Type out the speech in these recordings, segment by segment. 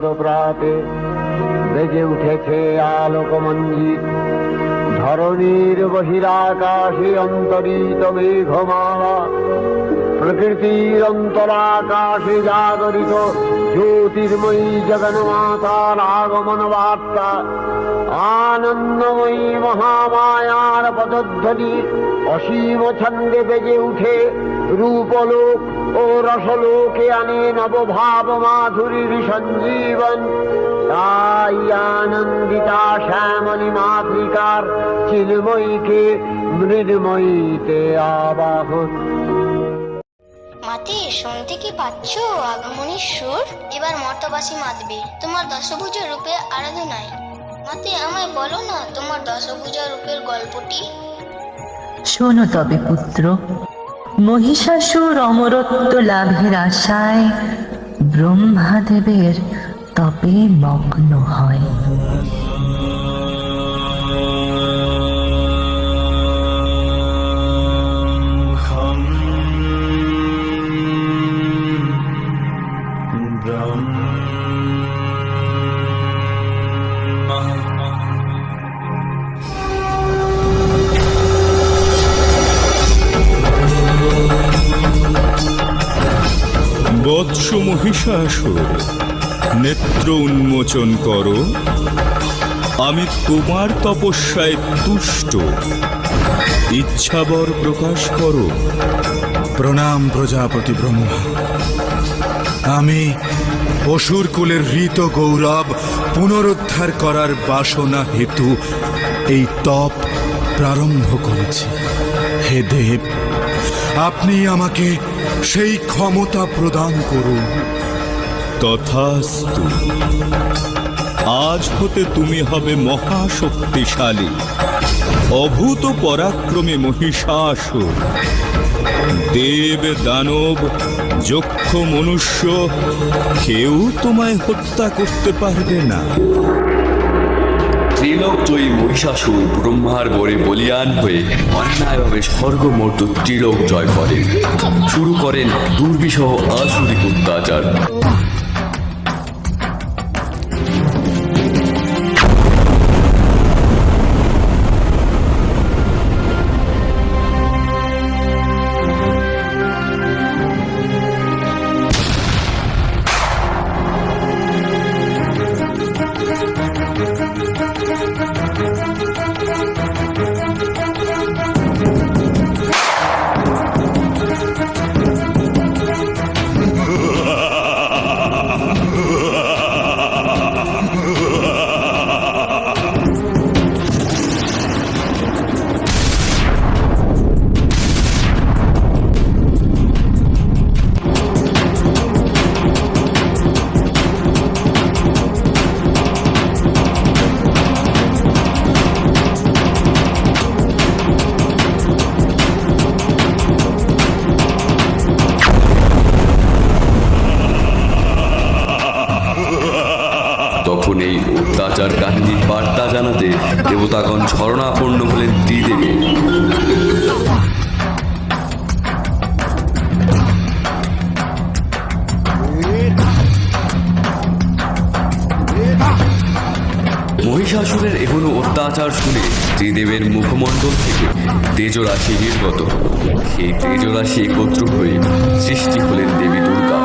প্রাতে বেজে উঠেছে আলোকমঞ্জিত, ধরণীর বহিরাকাশে অন্তরিত মেঘমালা, প্রকৃতির অন্তরাকাশে জাগরিত জ্যোতির্ময়ী জগন্মাতার আগমন বার্তা, আনন্দময়ী মহামায়ার পদধ্বনি অসীম ছন্দে বেজে উঠে রূপলোক ও রসলোকে আনে নবভাব মাধুরীর সঞ্জীবন। তাই আনন্দিতা শ্যামলী মাতৃকার চিন্ময়ীকে মৃন্ময়ীতে আবাহন। মাতে শুনতে কি পাচ্ছ আগমনীর সুর? এবার মর্তবাসী মাতবে তোমার দশভুজা রূপে আরাধনায়। মাতে আমায় বলো না তোমার দশভুজা রূপের গল্পটি। শোনো তবে পুত্র, মহিষাসুর অমরত্ব লাভের আশায় ব্রহ্মাদেবের তপে মগ্ন হয়। বৎস মহিষাসুর, নেত্র উন্মোচন করো, আমি তোমার তপস্যায় তুষ্ট, ইচ্ছাবর প্রকাশ করো। প্রণাম প্রজাপতি ব্রহ্মা। আমি অসুর কুলের ঋত গৌরব পুনরুদ্ধার করার বাসনা হেতু এই তপ প্রারম্ভ করেছি। হে দেব, আপনি আমাকে সেই ক্ষমতা প্রদান করুন। তথাস্তু। আজ হতে তুমি হবে মহাশক্তিশালী, অভূত পরাক্রমে মহিষাসুর। দেব দানব যক্ষ মনুষ্য কেউ তোমায় হত্যা করতে পারবে না। ত্রিলোকজয়ী মহিষাসুর ব্রহ্মার বরে বলিয়ান হয়ে অন্যায়ভাবে স্বর্গমর্ত ত্রিলোক জয় করেন। শুরু করেন দুর্বিষহ আসুরিক অত্যাচার। তখন এই অত্যাচার কাহিনীর বার্তা জানাতে দেবতাগণ শরণাপন্ন হলেন ত্রিদেবী। মহিষাসুরের এখনো অত্যাচার শুনে ত্রিদেবের মুখমণ্ডল থেকে তেজরাশি নির্গত। সেই তেজরাশি একত্র হয়ে সৃষ্টি হলেন দেবী দুর্গা।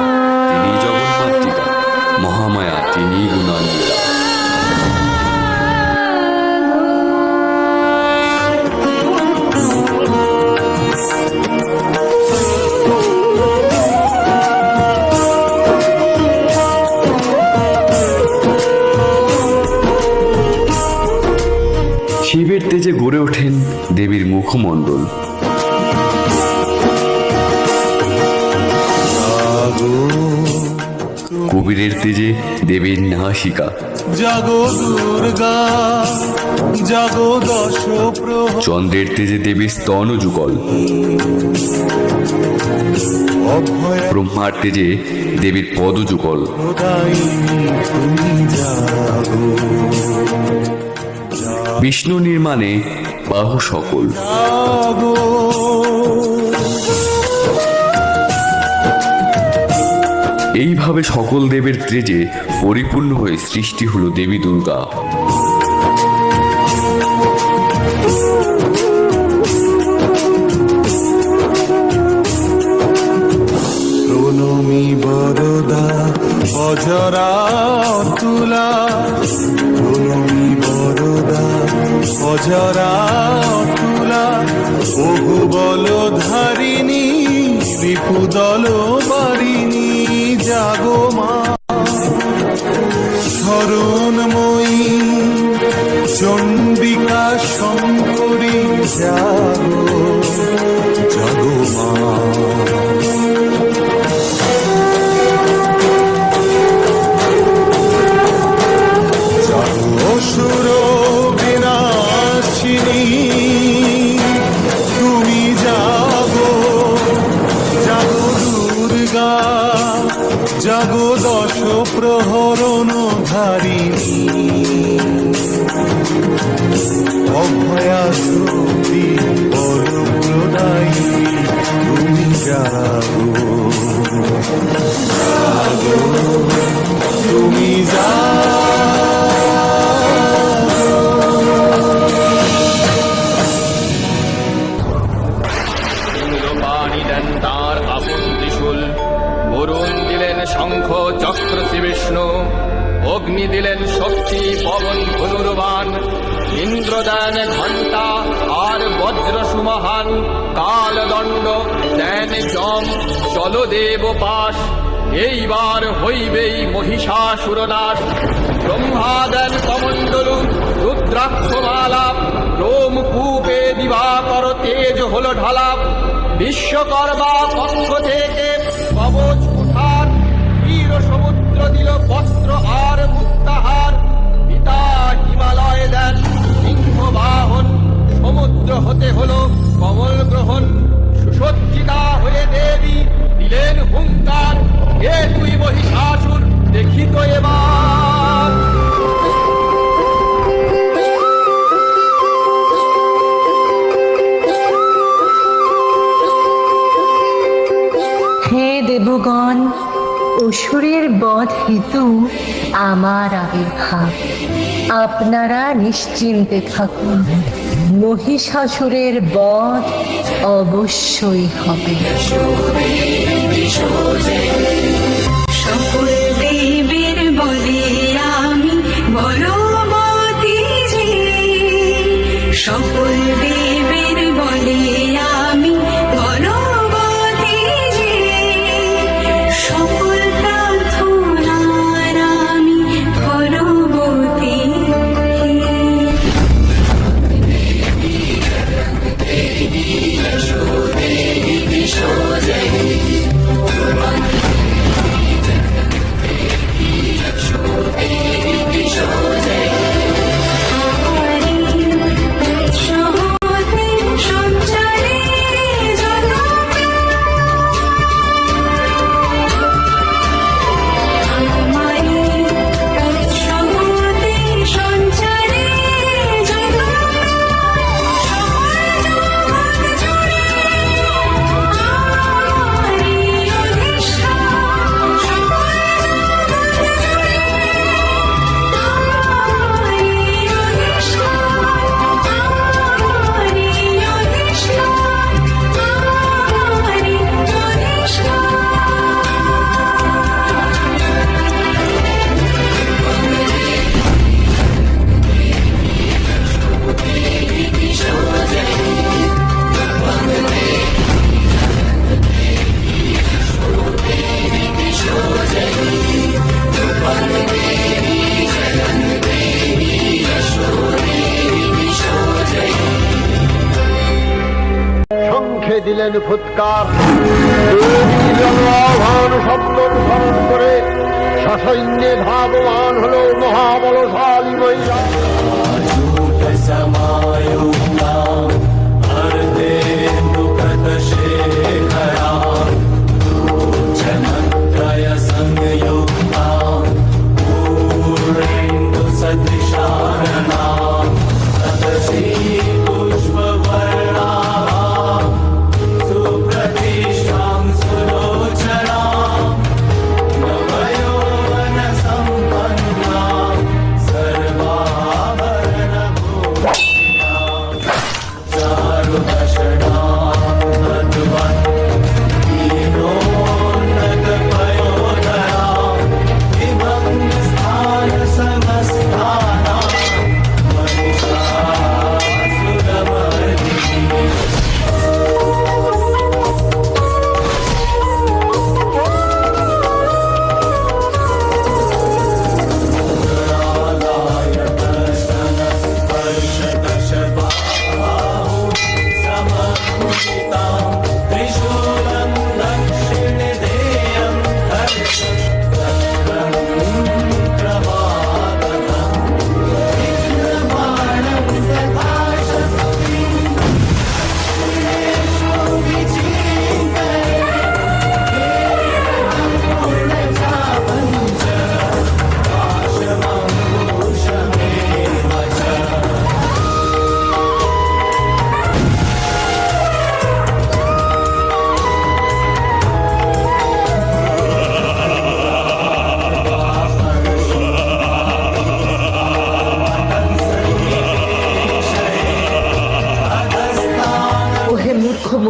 তিনি জগন্মাতৃকা, মহামায়া তিনি গুণান্বিতা। শিবের তেজে গড়ে ওঠেন দেবীর মুখমণ্ডল। কবিরের তেজে দেবীর নাসিকা। চন্দ্রের তেজে দেবীর স্তন যুগল। ব্রহ্মার তেজে দেবীর পদ যুগল। বিষ্ণু নির্মাণে বাহু সকল। এইভাবে সকল দেবের তেজে পরিপূর্ণ হয়ে সৃষ্টি হলো দেবী দুর্গা। প্রণমী বরদা অজরা তুলা, প্রণমী বরদা অজরা তুলা, বহু বল ধারিণী রিপুদল বারিণী, জাগো মা শরণময়ী চণ্ডিকা শঙ্করী, জাগো জাগো মা। অসুর বিনাশিনী তুমি জাগো, জাগো দুর্গা, জাগো দশ প্রহরণ ধারিণী, অভয়া শক্তি বরপ্রদায়ী তুমি জাগো, জাগো তুমি জাগো। পানি দেন তার আপন ত্রিশূল, বরুণ দিলেন শঙ্খ চক্র শ্রী বিষ্ণু, অগ্নি দিলেন শক্তি পবন ধনুর্বাণ, ইন্দ্র দেন ঘণ্টা আর বজ্র সুমহান, কালদণ্ড দেন যম জলদেব পাশ, এইবার হইবেই মহিষাসুরনাশ। ব্রহ্মা দেন কমণ্ডলু রুদ্রাক্ষমালা, রোমকূপে দিবাকর তেজ হল ঢালাপ, বিশ্বকর্মা পক্ষ থেকে কবচ কুঠার, ক্ষীর সমুদ্র দিল বস্ত্র আর মুক্তাহার, পিতা হিমালয় দেন সিংহ বাহন, সমুদ্র হতে হল কমল গ্রহণ, সুসজ্জিতা হয়ে দেবী দিলেন হুঙ্কার, হে তুই মহিষাসুর দেখিত এবার। হে দেবগণ, অসুরের বধ হেতু আমার আবির্ভাব, আপনারা নিশ্চিন্তে থাকুন, মহিষাসুরের বধ অবশ্যই হবে। সকল দেবের বলে আমি বলবতী যে, সকল দেবের বলে আমি বলবতী যে, সকল প্রার্থনার আমি করবতী। শঙ্খে দিলেন ফুৎকার, আহ্বান শব্দ অনুসরণ করে সসৈন্যে ভাবমান হল মহাবলশালী মহিষা।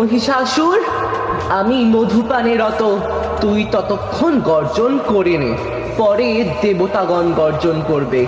মহিষাসুর, আমি মধুপানে রত, তুই ততক্ষণ গর্জন করে নে, পরে দেবতাগণ গর্জন করবে।